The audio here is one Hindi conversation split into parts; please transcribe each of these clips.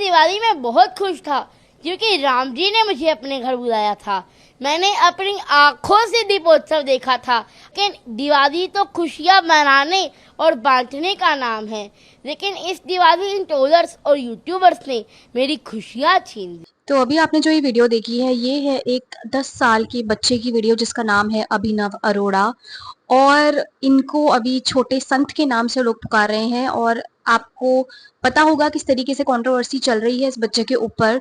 दिवाली में बहुत खुश था क्योंकि राम जी ने मुझे अपने घर बुलाया था। मैंने अपनी आंखों से दीपोत्सव देखा था कि दिवाली तो खुशियां मनाने और बांटने का नाम है, लेकिन इस दिवाली इन ट्रोलर्स और यूट्यूबर्स ने मेरी खुशियां छीन ली। तो अभी आपने जो ये वीडियो देखी है, ये है एक 10 साल की बच्चे की वीडियो जिसका नाम है अभिनव अरोड़ा, और इनको अभी छोटे संत के नाम से लोग पुकार रहे हैं। और आपको पता होगा किस तरीके से कंट्रोवर्सी चल रही है इस बच्चे के ऊपर,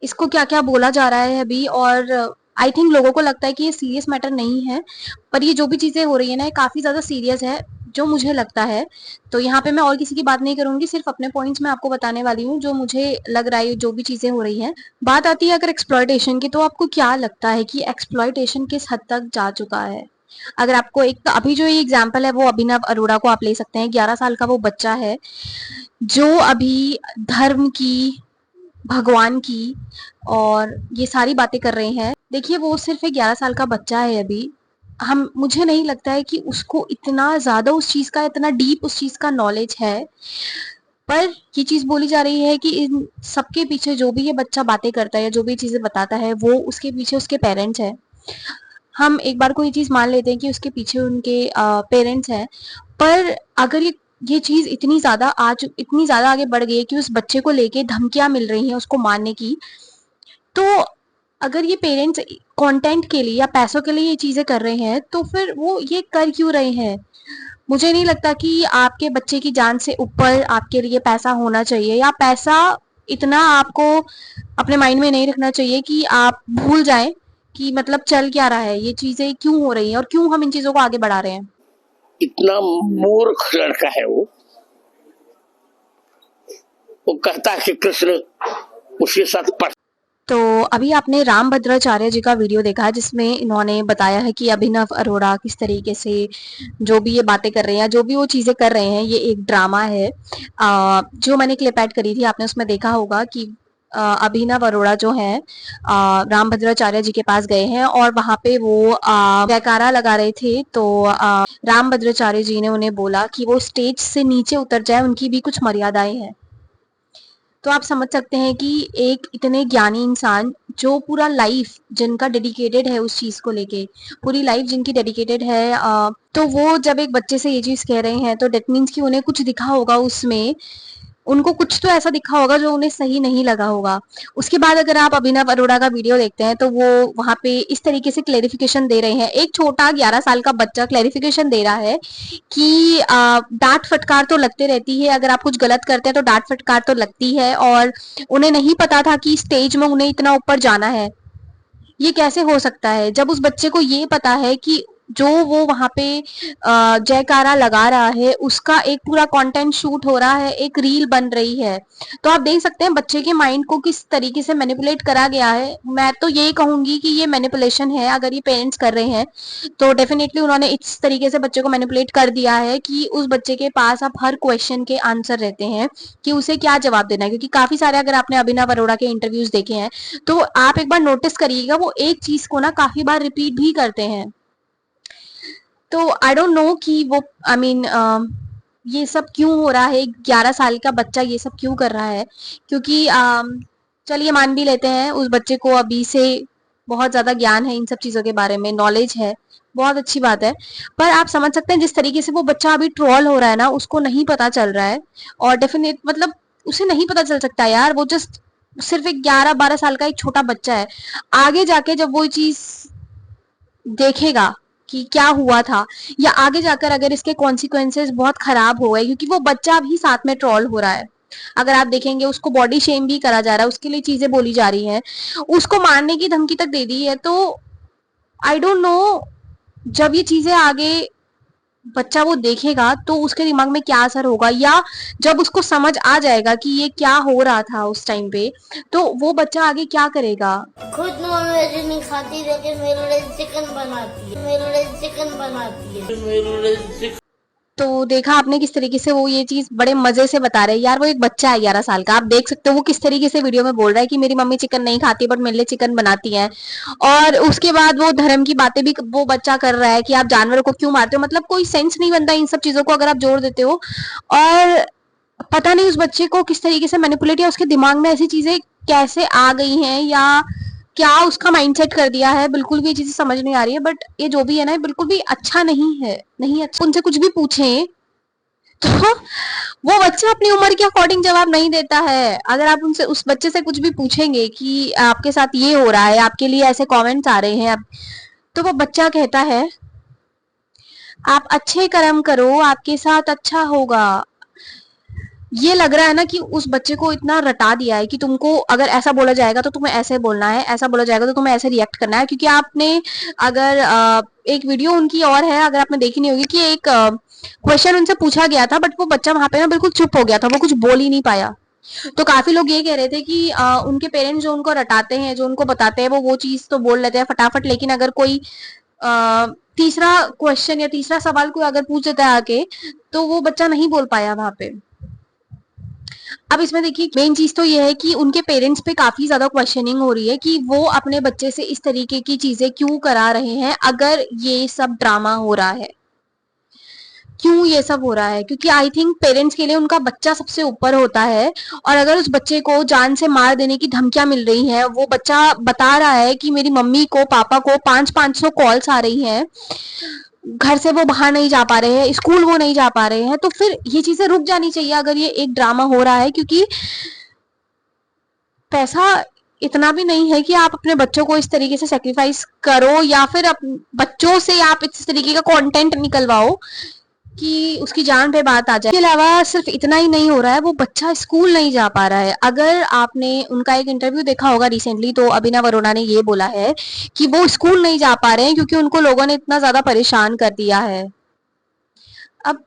इसको क्या क्या बोला जा रहा है अभी। और आई थिंक लोगों को लगता है कि ये सीरियस मैटर नहीं है, पर ये जो भी चीजें हो रही है ना, ये काफी ज्यादा सीरियस है जो मुझे लगता है। तो यहाँ पे मैं और किसी की बात नहीं करूंगी, सिर्फ अपने पॉइंट्स मैं आपको बताने वाली हूँ जो मुझे लग रहा है, जो भी चीजें हो रही हैं। बात आती है अगर एक्सप्लॉयटेशन की, तो आपको क्या लगता है कि एक्सप्लॉयटेशन किस हद तक जा चुका है? अगर आपको एक अभी जो ये एग्जाम्पल है वो अभिनव अरोड़ा को आप ले सकते हैं। 11 साल का वो बच्चा है जो अभी धर्म की, भगवान की और ये सारी बातें कर रहे हैं। देखिए, वो सिर्फ एक 11 साल का बच्चा है अभी। मुझे नहीं लगता है कि उसको इतना ज्यादा उस चीज का, इतना डीप उस चीज का नॉलेज है। पर ये चीज बोली जा रही है कि इन सबके पीछे जो भी ये बच्चा बातें करता है या जो भी चीजें बताता है, वो उसके पीछे उसके पेरेंट्स हैं। हम एक बार को ये चीज मान लेते हैं कि उसके पीछे उनके पेरेंट्स हैं, पर अगर ये चीज इतनी ज्यादा आगे बढ़ गई है कि उस बच्चे को लेके धमकियां मिल रही हैं उसको मारने की, तो अगर ये पेरेंट्स कंटेंट के लिए या पैसों के लिए ये चीजें कर रहे हैं, तो फिर वो ये कर क्यों रहे हैं? मुझे नहीं लगता कि आपके बच्चे की जान से ऊपर आपके लिए पैसा होना चाहिए, या पैसा इतना आपको अपने माइंड में नहीं रखना चाहिए कि आप भूल जाएं कि मतलब चल क्या रहा है, ये चीजें क्यों हो रही हैं और क्यों हम इन चीजों को आगे बढ़ा रहे हैं। इतना मूर्ख लड़का है वो कहता है कि कृष्ण उसके साथ पढ़। तो अभी आपने रामभद्राचार्य जी का वीडियो देखा है जिसमें इन्होंने बताया है कि अभिनव अरोड़ा किस तरीके से जो भी ये बातें कर रहे हैं, जो भी वो चीजें कर रहे हैं, ये एक ड्रामा है। जो मैंने क्लिप ऐड करी थी, आपने उसमें देखा होगा कि अभिनव अरोड़ा जो है रामभद्राचार्य जी के पास गए हैं और वहां पे वो जयकारा लगा रहे थे। तो रामभद्राचार्य जी ने उन्हें बोला कि वो स्टेज से नीचे उतर जाए, उनकी भी कुछ मर्यादाएं हैं। तो आप समझ सकते हैं कि एक इतने ज्ञानी इंसान जो पूरा लाइफ जिनका डेडिकेटेड है उस चीज को लेके, पूरी लाइफ जिनकी डेडिकेटेड है, तो वो जब एक बच्चे से ये चीज कह रहे हैं, तो डेट मीन्स कि उन्हें कुछ दिखा होगा उसमें, उनको कुछ तो ऐसा दिखा होगा जो उन्हें सही नहीं लगा होगा। उसके बाद अगर आप अभिनव अरोड़ा का वीडियो देखते हैं तो वो वहां पे इस तरीके से क्लेरिफिकेशन दे रहे हैं। एक छोटा 11 साल का बच्चा क्लेरिफिकेशन दे रहा है कि डांट फटकार तो लगते रहती है, अगर आप कुछ गलत करते हैं तो डांट फटकार तो लगती है, और उन्हें नहीं पता था कि स्टेज में उन्हें इतना ऊपर जाना है। ये कैसे हो सकता है जब उस बच्चे को ये पता है कि जो वो वहां पे जयकारा लगा रहा है उसका एक पूरा कंटेंट शूट हो रहा है, एक रील बन रही है। तो आप देख सकते हैं बच्चे के माइंड को किस तरीके से मैनिपुलेट करा गया है। मैं तो यही कहूंगी कि ये मैनिपुलेशन है। अगर ये पेरेंट्स कर रहे हैं तो डेफिनेटली उन्होंने इस तरीके से बच्चे को मैनिपुलेट कर दिया है कि उस बच्चे के पास अब हर क्वेश्चन के आंसर रहते हैं कि उसे क्या जवाब देना है। क्योंकि काफी सारे, अगर आपने अभिनव अरोड़ा के इंटरव्यूज देखे हैं तो आप एक बार नोटिस करिएगा, वो एक चीज को ना काफी बार रिपीट भी करते हैं। तो आई डोंट नो कि वो ये सब क्यों हो रहा है, 11 साल का बच्चा ये सब क्यों कर रहा है। क्योंकि चलिए मान भी लेते हैं उस बच्चे को अभी से बहुत ज्यादा ज्ञान है इन सब चीजों के बारे में, नॉलेज है, बहुत अच्छी बात है। पर आप समझ सकते हैं जिस तरीके से वो बच्चा अभी ट्रोल हो रहा है ना, उसको नहीं पता चल रहा है। और डेफिनेट मतलब उसे नहीं पता चल सकता यार, वो जस्ट सिर्फ एक 11-12 साल का एक छोटा बच्चा है। आगे जाके जब वो चीज देखेगा कि क्या हुआ था, या आगे जाकर अगर इसके कॉन्सिक्वेंसेस बहुत खराब हो गए, क्योंकि वो बच्चा भी साथ में ट्रोल हो रहा है। अगर आप देखेंगे उसको बॉडी शेम भी करा जा रहा है, उसके लिए चीजें बोली जा रही हैं, उसको मारने की धमकी तक दे दी है। तो आई डोंट नो जब ये चीजें आगे बच्चा वो देखेगा तो उसके दिमाग में क्या असर होगा, या जब उसको समझ आ जाएगा कि ये क्या हो रहा था उस टाइम पे, तो वो बच्चा आगे क्या करेगा। खुद नॉनवेज नहीं खाती लेकिन मेरे लिए चिकन बनाती है, मेरे लिए चिकन बनाती है, मेरे लिए। तो देखा आपने किस तरीके से वो ये चीज बड़े मजे से बता रहे हैं। यार वो एक बच्चा है 11 साल का, आप देख सकते हो वो किस तरीके से वीडियो में बोल रहा है कि मेरी मम्मी चिकन नहीं खाती बट मेरे लिए चिकन बनाती है। और उसके बाद वो धर्म की बातें भी वो बच्चा कर रहा है कि आप जानवरों को क्यों मारते हो। मतलब कोई सेंस नहीं बनता इन सब चीजों को अगर आप जोड़ देते हो। और पता नहीं उस बच्चे को किस तरीके से मैनिपुलेट, या उसके दिमाग में ऐसी चीजें कैसे आ गई हैं, या क्या उसका माइंडसेट कर दिया है, बिल्कुल भी ये चीजें समझ नहीं आ रही है। बट ये जो भी है ना, बिल्कुल भी अच्छा नहीं है, नहीं अच्छा। उनसे कुछ भी पूछें तो वो बच्चा अपनी उम्र के अकॉर्डिंग जवाब नहीं देता है। अगर आप उनसे, उस बच्चे से कुछ भी पूछेंगे कि आपके साथ ये हो रहा है, आपके लिए ऐसे कमेंट्स आ रहे हैं, तो वो बच्चा कहता है आप अच्छे कर्म करो, आपके साथ अच्छा होगा। ये लग रहा है ना कि उस बच्चे को इतना रटा दिया है कि तुमको अगर ऐसा बोला जाएगा तो तुम्हें ऐसे बोलना है, ऐसा बोला जाएगा तो तुम्हें ऐसे रिएक्ट करना है। क्योंकि आपने अगर एक वीडियो उनकी और है, अगर आपने देखी नहीं होगी, कि एक क्वेश्चन उनसे पूछा गया था, बट वो बच्चा वहां पे ना बिल्कुल चुप हो गया था, वो कुछ बोल ही नहीं पाया। तो काफी लोग ये कह रहे थे कि उनके पेरेंट्स जो उनको रटाते हैं, जो उनको बताते हैं, वो चीज तो बोल लेते हैं फटाफट, लेकिन अगर कोई तीसरा क्वेश्चन या तीसरा सवाल कोई अगर पूछ देता है आके, तो वो बच्चा नहीं बोल पाया वहां पे। अब इसमें देखिए, मेन चीज तो ये है कि उनके पेरेंट्स पे काफी ज्यादा क्वेश्चनिंग हो रही है कि वो अपने बच्चे से इस तरीके की चीजें क्यों करा रहे हैं, अगर ये सब ड्रामा हो रहा है, क्यों ये सब हो रहा है। क्योंकि आई थिंक पेरेंट्स के लिए उनका बच्चा सबसे ऊपर होता है, और अगर उस बच्चे को जान से मार देने की धमकियां मिल रही हैं, वो बच्चा बता रहा है कि मेरी मम्मी को, पापा को 500 कॉल्स आ रही हैं, घर से वो बाहर नहीं जा पा रहे हैं, स्कूल वो नहीं जा पा रहे हैं, तो फिर ये चीजें रुक जानी चाहिए अगर ये एक ड्रामा हो रहा है। क्योंकि पैसा इतना भी नहीं है कि आप अपने बच्चों को इस तरीके से सेक्रीफाइस करो, या फिर बच्चों से आप इस तरीके का कंटेंट निकलवाओ कि उसकी जान पे बात आ जाए। इसके अलावा सिर्फ इतना ही नहीं हो रहा है, वो बच्चा स्कूल नहीं जा पा रहा है। अगर आपने उनका एक इंटरव्यू देखा होगा रिसेंटली, तो अभिनव अरोड़ा ने ये बोला है कि वो स्कूल नहीं जा पा रहे हैं क्योंकि उनको लोगों ने इतना ज्यादा परेशान कर दिया है। अब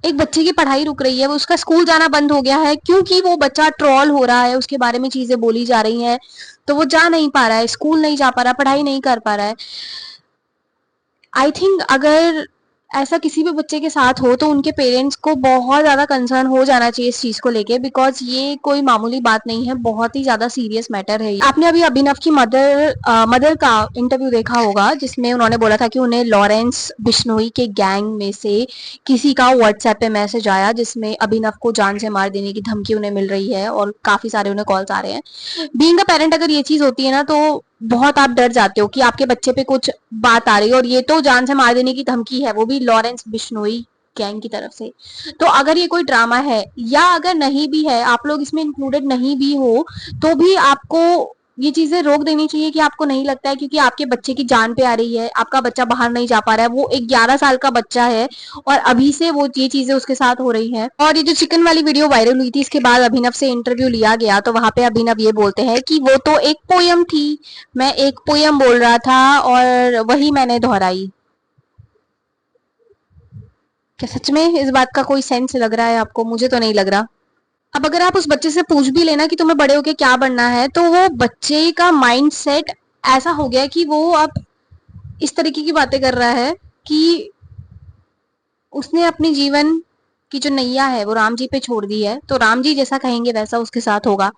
एक बच्चे की पढ़ाई रुक रही है, वो उसका स्कूल जाना बंद हो गया है क्योंकि वो बच्चा ट्रोल हो रहा है, उसके बारे में चीजें बोली जा रही हैं, तो वो जा नहीं पा रहा है, स्कूल नहीं जा पा रहा, पढ़ाई नहीं कर पा रहा है। आई थिंक अगर ऐसा किसी भी बच्चे के साथ हो तो उनके पेरेंट्स को बहुत ज्यादा कंसर्न हो जाना चाहिए इस चीज को लेके, बिकॉज ये कोई मामूली बात नहीं है, बहुत ही ज्यादा सीरियस मैटर है। आपने अभी अभिनव की मदर का इंटरव्यू देखा होगा, जिसमें उन्होंने बोला था कि उन्हें लॉरेंस बिश्नोई के गैंग में से किसी का व्हाट्सएप पे मैसेज आया जिसमें अभिनव को जान से मार देने की धमकी उन्हें मिल रही है, और काफी सारे उन्हें कॉल्स आ रहे हैं। बीइंग अ पेरेंट अगर ये चीज होती है ना, तो बहुत आप डर जाते हो कि आपके बच्चे पे कुछ बात आ रही है, और ये तो जान से मार देने की धमकी है, वो भी लॉरेंस बिश्नोई गैंग की तरफ से। तो अगर ये कोई ड्रामा है, या अगर नहीं भी है, आप लोग इसमें इंक्लूडेड नहीं भी हो, तो भी आपको ये चीजें रोक देनी चाहिए कि आपको नहीं लगता है क्योंकि आपके बच्चे की जान पे आ रही है, आपका बच्चा बाहर नहीं जा पा रहा है, वो एक 11 साल का बच्चा है, और अभी से वो ये चीजें उसके साथ हो रही हैं। और ये जो चिकन वाली वीडियो वायरल हुई थी, इसके बाद अभिनव से इंटरव्यू लिया गया, तो वहां पे अभिनव ये बोलते हैं कि वो तो एक पोयम थी, मैं एक पोयम बोल रहा था और वही मैंने दोहराई। क्या सच में इस बात का कोई सेंस लग रहा है आपको? मुझे तो नहीं लग रहा। अब अगर आप उस बच्चे से पूछ भी लेना कि तुम्हें बड़े होके क्या बनना है, तो वो बच्चे का माइंड सेट ऐसा हो गया कि वो अब इस तरीके की बातें कर रहा है कि उसने अपनी जीवन की जो नैया है वो राम जी पे छोड़ दी है, तो राम जी जैसा कहेंगे वैसा उसके साथ होगा।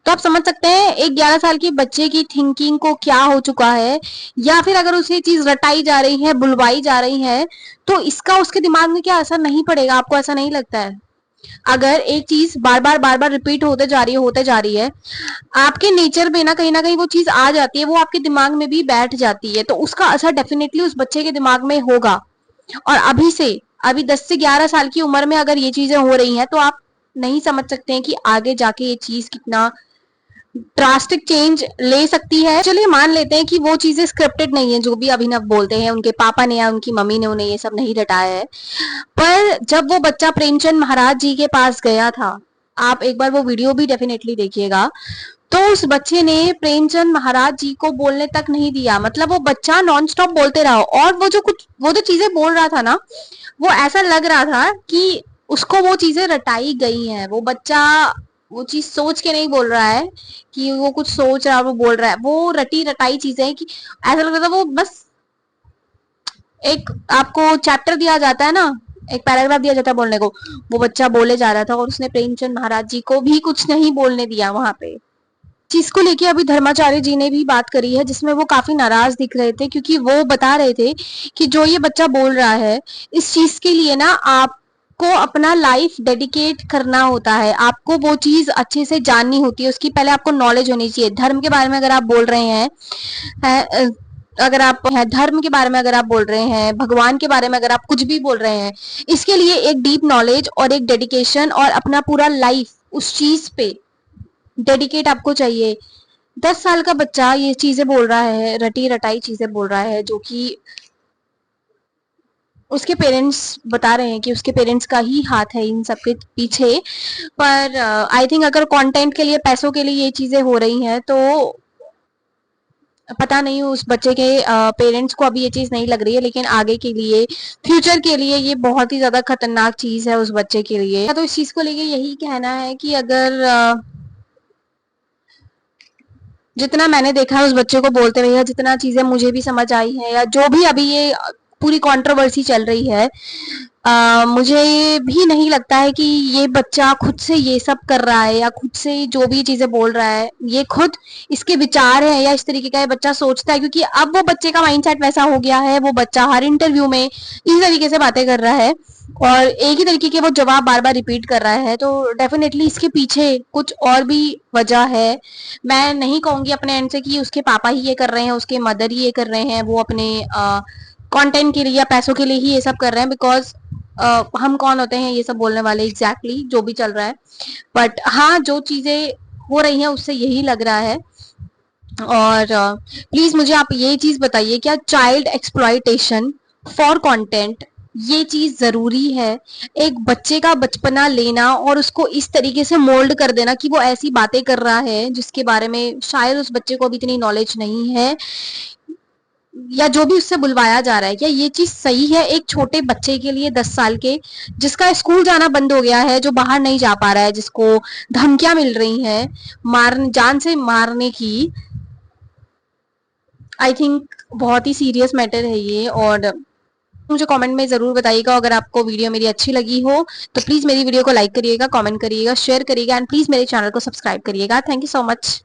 तो आप समझ सकते हैं एक 11 साल के बच्चे की थिंकिंग को क्या हो चुका है, या फिर अगर उसे चीज रटाई जा रही है, बुलवाई जा रही है, तो इसका उसके दिमाग में क्या असर नहीं पड़ेगा? आपको ऐसा नहीं लगता है? अगर एक चीज बार बार रिपीट होते जा रही है, आपके नेचर में ना कहीं वो चीज आ जाती है, वो आपके दिमाग में भी बैठ जाती है, तो उसका असर डेफिनेटली उस बच्चे के दिमाग में होगा। और अभी 10 से 11 साल की उम्र में अगर ये चीजें हो रही हैं, तो आप नहीं समझ सकते हैं कि आगे जाके ये चीज कितना ड्रास्टिक चेंज ले सकती है। चलिए मान लेते हैं कि वो चीजें स्क्रिप्टेड नहीं है, जो भी अभिनव बोलते हैं, उनके पापा ने या उनकी मम्मी ने उन्हें ये सब नहीं रटाया है। पर जब वो बच्चा प्रेमचंद महाराज जी के पास गया था, आप एक बार वो वीडियो भी डेफिनेटली देखिएगा, तो उस बच्चे ने प्रेमचंद महाराज जी को बोलने तक नहीं दिया। मतलब वो बच्चा नॉन स्टॉप बोलते रहा, और वो जो चीजें बोल रहा था ना, वो ऐसा लग रहा था कि उसको वो चीजें रटाई गई हैं। वो बच्चा वो चीज सोच के नहीं बोल रहा है कि वो कुछ सोच रहा है वो बोल रहा है, वो रटी रटाई चीजें हैं कि ऐसा लग रहा था वो बस एक आपको चैप्टर दिया जाता है ना, एक पैराग्राफ दिया जाता है बोलने को, वो बच्चा बोले जा रहा था, और उसने प्रेमचंद महाराज जी को भी कुछ नहीं बोलने दिया वहां पे। चीज को लेके अभी धर्माचार्य जी ने भी बात करी है, जिसमें वो काफी नाराज दिख रहे थे, क्योंकि वो बता रहे थे कि जो ये बच्चा बोल रहा है, इस चीज के लिए ना आप आपको अपना लाइफ डेडिकेट करना होता है, आपको वो चीज अच्छे से जाननी होती है, उसकी पहले आपको नॉलेज होनी चाहिए। धर्म के बारे में अगर आप बोल रहे हैं, अगर आप धर्म के बारे में अगर आप बोल रहे हैं, भगवान के बारे में अगर आप कुछ भी बोल रहे हैं, इसके लिए एक डीप नॉलेज और एक डेडिकेशन और अपना पूरा लाइफ उस चीज पे डेडिकेट आपको चाहिए। 10 साल का बच्चा ये चीजें बोल रहा है, रटी रटाई चीजें बोल रहा है, जो कि उसके पेरेंट्स बता रहे हैं कि उसके पेरेंट्स का ही हाथ है इन सब के पीछे। पर आई थिंक अगर कंटेंट के लिए, पैसों के लिए ये चीजें हो रही हैं, तो पता नहीं उस बच्चे के पेरेंट्स को अभी ये चीज नहीं लग रही है, लेकिन आगे के लिए, फ्यूचर के लिए ये बहुत ही ज्यादा खतरनाक चीज है उस बच्चे के लिए। तो इस चीज को लेके यही कहना है कि अगर जितना मैंने देखा है उस बच्चे को बोलते हुए, या जितना चीजें मुझे भी समझ आई है, या जो भी अभी ये पूरी कंट्रोवर्सी चल रही है, मुझे भी नहीं लगता है कि ये बच्चा खुद से ये सब कर रहा है, या खुद से जो भी चीजें बोल रहा है ये खुद इसके विचार है, या इस तरीके का ये बच्चा सोचता है। क्योंकि अब वो बच्चे का माइंडसेट वैसा हो गया है, वो बच्चा हर इंटरव्यू में इस तरीके से बातें कर रहा है और एक ही तरीके के वो जवाब बार बार रिपीट कर रहा है। तो डेफिनेटली इसके पीछे कुछ और भी वजह है। मैं नहीं कहूंगी अपने एंड से कि उसके पापा ही ये कर रहे हैं, उसके मदर ही ये कर रहे हैं, वो अपने कंटेंट के लिए या पैसों के लिए ही ये सब कर रहे हैं। बिकॉज हम कौन होते हैं ये सब बोलने वाले, एग्जैक्टली जो भी चल रहा है। बट हाँ, जो चीजें हो रही हैं उससे यही लग रहा है। और प्लीज मुझे आप ये चीज बताइए, क्या चाइल्ड एक्सप्लॉयटेशन फॉर कंटेंट ये चीज जरूरी है? एक बच्चे का बचपना लेना और उसको इस तरीके से मोल्ड कर देना कि वो ऐसी बातें कर रहा है जिसके बारे में शायद उस बच्चे को अभी इतनी नॉलेज नहीं है, या जो भी उससे बुलवाया जा रहा है, क्या ये चीज सही है एक छोटे बच्चे के लिए, 10 साल के, जिसका स्कूल जाना बंद हो गया है, जो बाहर नहीं जा पा रहा है, जिसको धमकियां मिल रही हैं जान से मारने की? आई थिंक बहुत ही सीरियस मैटर है ये। और मुझे कमेंट में जरूर बताइएगा, अगर आपको वीडियो मेरी अच्छी लगी हो तो प्लीज मेरी वीडियो को लाइक करिएगा, कमेंट करिएगा, शेयर करिएगा एंड प्लीज मेरे चैनल को सब्सक्राइब करिएगा। Thank you so much.